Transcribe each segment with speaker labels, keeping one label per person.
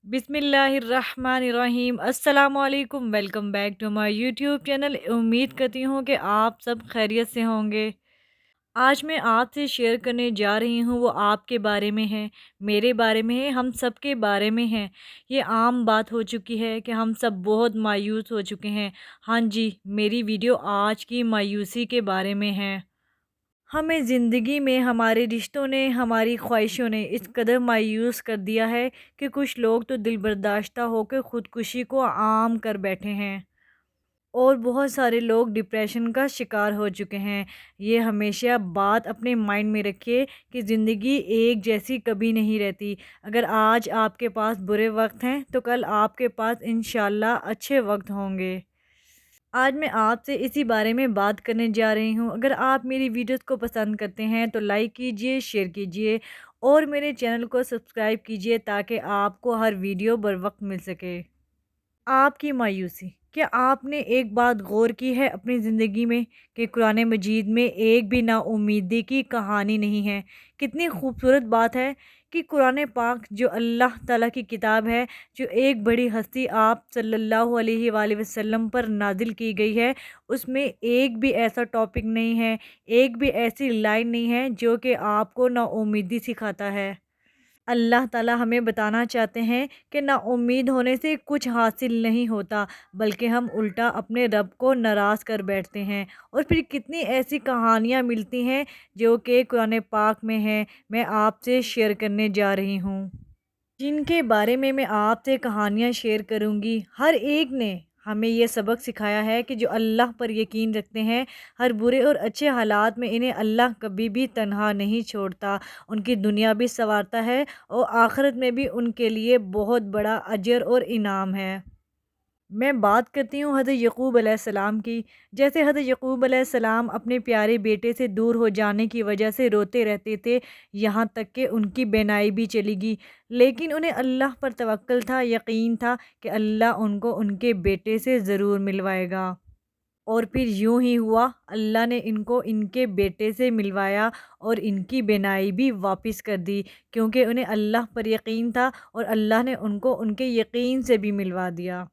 Speaker 1: बिस्मिल्लाहिर्रहमानिर्रहीम अस्सलाम वालेकुम। Welcome back to my YouTube channel. उम्मीद करती हूँ कि आप सब खैरियत से होंगे। आज मैं आपसे शेयर करने जा रही हूँ वो आपके बारे में है, मेरे बारे में है, हम सब के बारे में है। ये आम बात हो चुकी है कि हम सब बहुत मायूस हो चुके हैं। हाँ जी, मेरी वीडियो आज की मायूसी के बारे में है। हमें ज़िंदगी में हमारे रिश्तों ने, हमारी ख्वाहिशों ने इस कदर मायूस कर दिया है कि कुछ लोग तो दिलबर्दाश्ता होकर ख़ुदकुशी को आम कर बैठे हैं और बहुत सारे लोग डिप्रेशन का शिकार हो चुके हैं। ये हमेशा बात अपने माइंड में रखिए कि ज़िंदगी एक जैसी कभी नहीं रहती। अगर आज आपके पास बुरे वक्त हैं तो कल आपके पास इंशाल्लाह अच्छे वक्त होंगे। आज मैं आपसे इसी बारे में बात करने जा रही हूँ। अगर आप मेरी वीडियोस को पसंद करते हैं तो लाइक कीजिए, शेयर कीजिए और मेरे चैनल को सब्सक्राइब कीजिए ताकि आपको हर वीडियो बर वक्त मिल सके। आपकी मायूसी, क्या आपने एक बात गौर की है अपनी ज़िंदगी में कि कुरान मजीद में एक भी नाउम्मीदी की कहानी नहीं है। कितनी खूबसूरत बात है कि कुरान पाक जो अल्लाह ताला की किताब है, जो एक बड़ी हस्ती आप सल्लल्लाहु अलैहि वसल्लम पर नाजिल की गई है, उसमें एक भी ऐसा टॉपिक नहीं है, एक भी ऐसी लाइन नहीं है जो कि आपको नाउम्मीदी सिखाता है। अल्लाह ताला हमें बताना चाहते हैं कि नाउम्मीद होने से कुछ हासिल नहीं होता, बल्कि हम उल्टा अपने रब को नाराज़ कर बैठते हैं। और फिर कितनी ऐसी कहानियाँ मिलती हैं जो कि कुरान पाक में हैं, मैं आपसे शेयर करने जा रही हूँ। जिनके बारे में मैं आपसे कहानियाँ शेयर करूँगी, हर एक ने हमें ये सबक सिखाया है कि जो अल्लाह पर यकीन रखते हैं, हर बुरे और अच्छे हालात में इन्हें अल्लाह कभी भी तन्हा नहीं छोड़ता। उनकी दुनिया भी संवारता है और आखिरत में भी उनके लिए बहुत बड़ा अजर और इनाम है। मैं बात करती हूँ हज़रत यकूब अलैहिस्सलाम की। जैसे हज़रत यकूब अलैहिस्सलाम अपने प्यारे बेटे से दूर हो जाने की वजह से रोते रहते थे, यहाँ तक कि उनकी बेनाई भी चली गई। लेकिन उन्हें अल्लाह पर तवक्कुल था, यकीन था कि अल्लाह उनको उनके बेटे से ज़रूर मिलवाएगा। और फिर यूँ ही हुआ, अल्लाह ने इनको इनके बेटे से मिलवाया और इनकी बेनाई भी वापस कर दी, क्योंकि उन्हें अल्लाह पर यकीन था और अल्लाह ने उनको उनके यकीन से भी मिलवा दिया।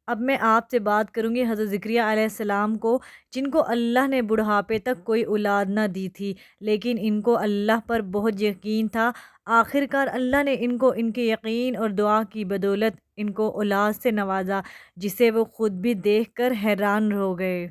Speaker 1: अब मैं आपसे बात करूँगी हज़रत ज़करिया अलैहिस्सलाम को, जिनको अल्लाह ने बुढ़ापे तक कोई औलाद ना दी थी, लेकिन इनको अल्लाह पर बहुत यकीन था। आखिरकार अल्लाह ने इनको इनके यकीन और दुआ की बदौलत इनको औलाद से नवाजा, जिसे वो ख़ुद भी देखकर हैरान हो गए।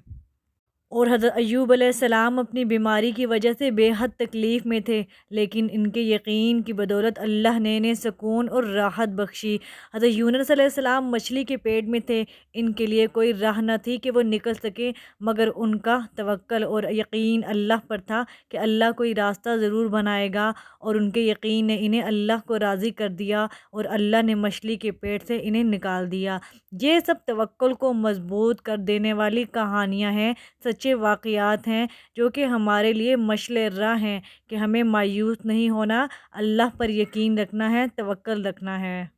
Speaker 1: और हज़रत अय्यूब अलैहिस्सलाम अपनी बीमारी की वजह से बेहद तकलीफ़ में थे, लेकिन इनके यकीन की बदौलत अल्लाह ने इन्हें सुकून और राहत बख्शी। हज़रत यूनुस अलैहिस्सलाम मछली के पेट में थे, इनके लिए कोई राह न थी कि वो निकल सके, मगर उनका तवक्ल और यकीन अल्लाह पर था कि अल्लाह कोई रास्ता ज़रूर बनाएगा, और उनके यकीन ने इन्हें अल्लाह को राज़ी कर दिया और अल्लाह ने मछली के पेट से इन्हें निकाल दिया। ये सब तवक्कुल को मज़बूत कर देने वाली कहानियाँ हैं, सच्चे वाक़यात हैं, जो कि हमारे लिए मशले राह हैं कि हमें मायूस नहीं होना, अल्लाह पर यकीन रखना है, तवक्कुल रखना है।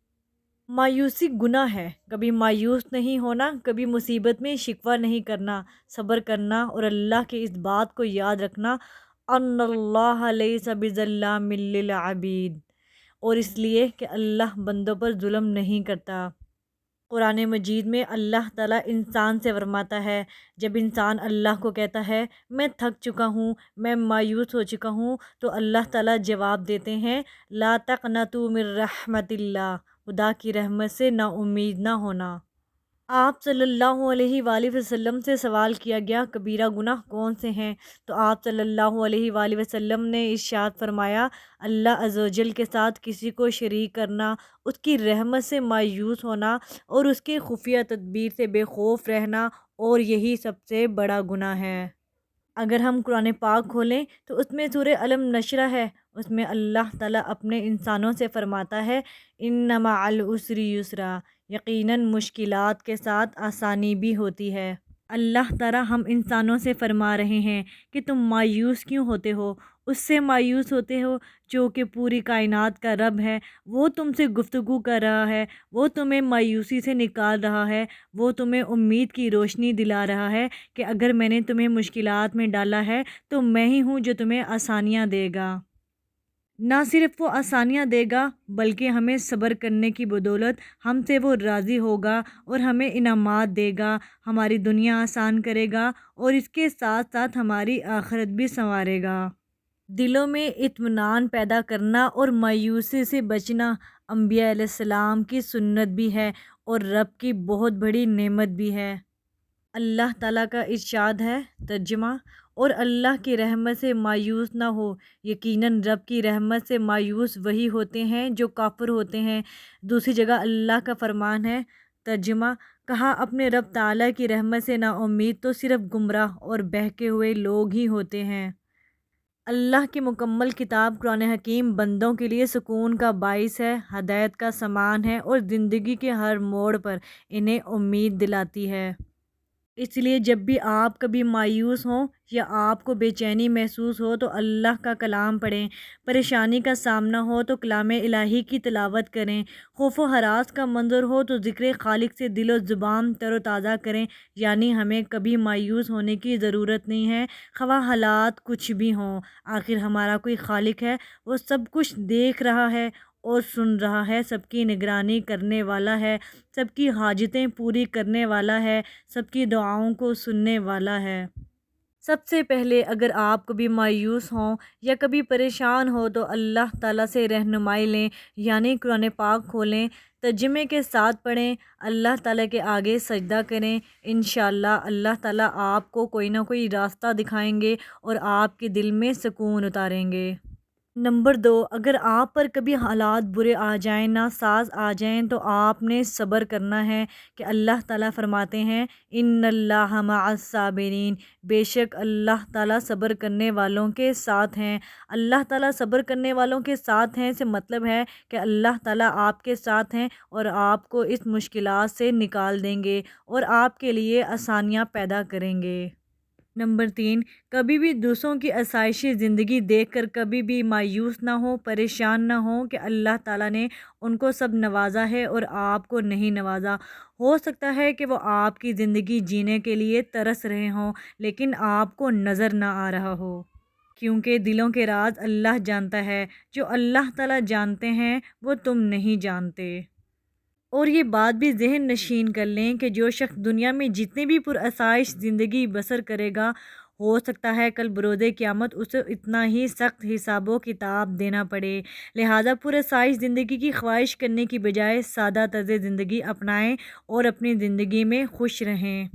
Speaker 1: मायूसी गुनाह है, कभी मायूस नहीं होना, कभी मुसीबत में शिकवा नहीं करना, सब्र करना और अल्लाह की इस बात को याद रखना, अन्नल्लाह लैसा बिज़ल्लामिल लिल अबीद। और इसलिए कि अल्लाह बंदों पर जुल्म नहीं करता। कुरान मजीद में अल्लाह ताला इंसान से फरमाता है, जब इंसान अल्लाह को कहता है मैं थक चुका हूँ, मैं मायूस हो चुका हूँ, तो अल्लाह ताला जवाब देते हैं, ला तक़नतू मिर रहमतिल्लाह, खुदा की रहमत से ना उम्मीद ना होना। आप सल्लल्लाहु अलैहि वसल्लम से सवाल किया गया कबीरा गुनाह कौन से हैं, तो आप सल्लल्लाहु अलैहि वसल्लम ने इरशाद फरमाया, अल्लाह अज़्ज़वजल के साथ किसी को शरीक करना, उसकी रहमत से मायूस होना और उसके खुफिया तदबीर से बेखौफ रहना, और यही सबसे बड़ा गुनाह है। अगर हम कुरान पाक खोलें तो उसमें सूरह अलम नशरा है, उसमें अल्लाह ताला अपने इंसानों से फरमाता है, इन्ना मअल उसरी युसरा, यकीनन मुश्किलात के साथ आसानी भी होती है। अल्लाह ताला हम इंसानों से फरमा रहे हैं कि तुम मायूस क्यों होते हो, उससे मायूस होते हो जो कि पूरी कायनात का रब है। वो तुमसे गुफ्तगू कर रहा है, वो तुम्हें मायूसी से निकाल रहा है, वो तुम्हें उम्मीद की रोशनी दिला रहा है कि अगर मैंने तुम्हें मुश्किलात में डाला है तो मैं ही हूँ जो तुम्हें आसानियाँ देगा। نہ صرف وہ آسانیاں دے گا بلکہ ہمیں صبر کرنے کی بدولت ہم سے وہ راضی ہوگا اور ہمیں انعامات دے گا، ہماری دنیا آسان کرے گا اور اس کے ساتھ ساتھ ہماری آخرت بھی سنوارے گا۔ دلوں میں اطمینان پیدا کرنا اور مایوسی سے بچنا انبیاء علیہ السلام کی سنت بھی ہے اور رب کی بہت بڑی نعمت بھی ہے۔ اللہ تعالیٰ کا ارشاد ہے، ترجمہ، اور اللہ کی رحمت سے مایوس نہ ہو، یقیناً رب کی رحمت سے مایوس وہی ہوتے ہیں جو کافر ہوتے ہیں۔ دوسری جگہ اللہ کا فرمان ہے، ترجمہ، کہا اپنے رب تعالیٰ کی رحمت سے نا امید تو صرف گمراہ اور بہکے ہوئے لوگ ہی ہوتے ہیں۔ اللہ کی مکمل کتاب قرآن حکیم بندوں کے لیے سکون کا باعث ہے، ہدایت کا سامان ہے اور زندگی کے ہر موڑ پر انہیں امید دلاتی ہے۔ اس لیے جب بھی آپ کبھی مایوس ہوں یا آپ کو بے چینی محسوس ہو تو اللہ کا کلام پڑھیں، پریشانی کا سامنا ہو تو کلام الہی کی تلاوت کریں، خوف و ہراس کا منظر ہو تو ذکر خالق سے دل و زبان تر و تازہ کریں۔ یعنی ہمیں کبھی مایوس ہونے کی ضرورت نہیں ہے، خواہ حالات کچھ بھی ہوں۔ آخر ہمارا کوئی خالق ہے، وہ سب کچھ دیکھ رہا ہے اور سن رہا ہے، سب کی نگرانی کرنے والا ہے، سب کی حاجتیں پوری کرنے والا ہے، سب کی دعاؤں کو سننے والا ہے۔ سب سے پہلے اگر آپ کبھی مایوس ہوں یا کبھی پریشان ہو تو اللہ تعالیٰ سے رہنمائی لیں، یعنی قرآن پاک کھولیں، ترجمے کے ساتھ پڑھیں، اللہ تعالیٰ کے آگے سجدہ کریں۔ انشاءاللہ اللہ تعالیٰ آپ کو کوئی نہ کوئی راستہ دکھائیں گے اور آپ کے دل میں سکون اتاریں گے۔ نمبر 2، اگر آپ پر کبھی حالات برے آ جائیں، ناساز آ جائیں تو آپ نے صبر کرنا ہے کہ اللہ تعالیٰ فرماتے ہیں، ان اللہ مع الصابرین، بے شک اللہ تعالیٰ صبر کرنے والوں کے ساتھ ہیں۔ اللہ تعالیٰ صبر کرنے والوں کے ساتھ ہیں سے مطلب ہے کہ اللہ تعالیٰ آپ کے ساتھ ہیں اور آپ کو اس مشکلات سے نکال دیں گے اور آپ کے لیے آسانیاں پیدا کریں گے۔ نمبر 3، کبھی بھی دوسروں کی آسائشی زندگی دیکھ کر کبھی بھی مایوس نہ ہو، پریشان نہ ہو کہ اللہ تعالیٰ نے ان کو سب نوازا ہے اور آپ کو نہیں نوازا۔ ہو سکتا ہے کہ وہ آپ کی زندگی جینے کے لیے ترس رہے ہوں لیکن آپ کو نظر نہ آ رہا ہو، کیونکہ دلوں کے راز اللہ جانتا ہے، جو اللہ تعالیٰ جانتے ہیں وہ تم نہیں جانتے۔ اور یہ بات بھی ذہن نشین کر لیں کہ جو شخص دنیا میں جتنی بھی پرآسائش زندگی بسر کرے گا، ہو سکتا ہے کل بروز قیامت اسے اتنا ہی سخت حساب و کتاب دینا پڑے۔ لہٰذا پرآسائش زندگی کی خواہش کرنے کی بجائے سادہ طرز زندگی اپنائیں اور اپنی زندگی میں خوش رہیں۔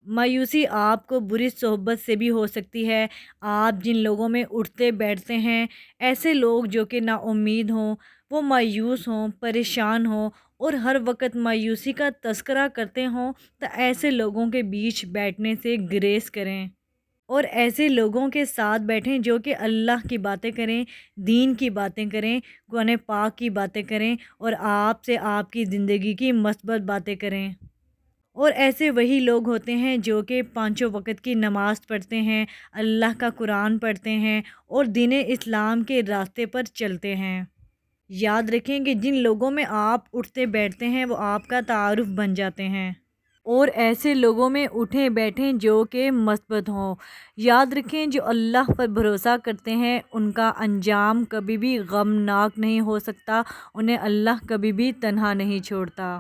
Speaker 1: مایوسی آپ کو بری صحبت سے بھی ہو سکتی ہے۔ آپ جن لوگوں میں اٹھتے بیٹھتے ہیں، ایسے لوگ جو کہ نا امید ہوں، وہ مایوس ہوں، پریشان ہوں اور ہر وقت مایوسی کا تذکرہ کرتے ہوں تو ایسے لوگوں کے بیچ بیٹھنے سے گریز کریں اور ایسے لوگوں کے ساتھ بیٹھیں جو کہ اللہ کی باتیں کریں، دین کی باتیں کریں، قرآن پاک کی باتیں کریں اور آپ سے آپ کی زندگی کی مثبت باتیں کریں۔ اور ایسے وہی لوگ ہوتے ہیں جو کہ پانچوں وقت کی نماز پڑھتے ہیں، اللہ کا قرآن پڑھتے ہیں اور دین اسلام کے راستے پر چلتے ہیں۔ یاد رکھیں کہ جن لوگوں میں آپ اٹھتے بیٹھتے ہیں وہ آپ کا تعارف بن جاتے ہیں، اور ایسے لوگوں میں اٹھیں بیٹھیں جو کہ مثبت ہوں۔ یاد رکھیں جو اللہ پر بھروسہ کرتے ہیں ان کا انجام کبھی بھی غمناک نہیں ہو سکتا، انہیں اللہ کبھی بھی تنہا نہیں چھوڑتا۔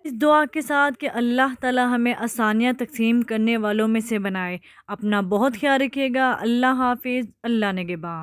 Speaker 1: اس دعا کے ساتھ کہ اللہ تعالیٰ ہمیں آسانیاں تقسیم کرنے والوں میں سے بنائے۔ اپنا بہت خیال رکھیے گا۔ اللہ حافظ۔ اللہ نگہبان۔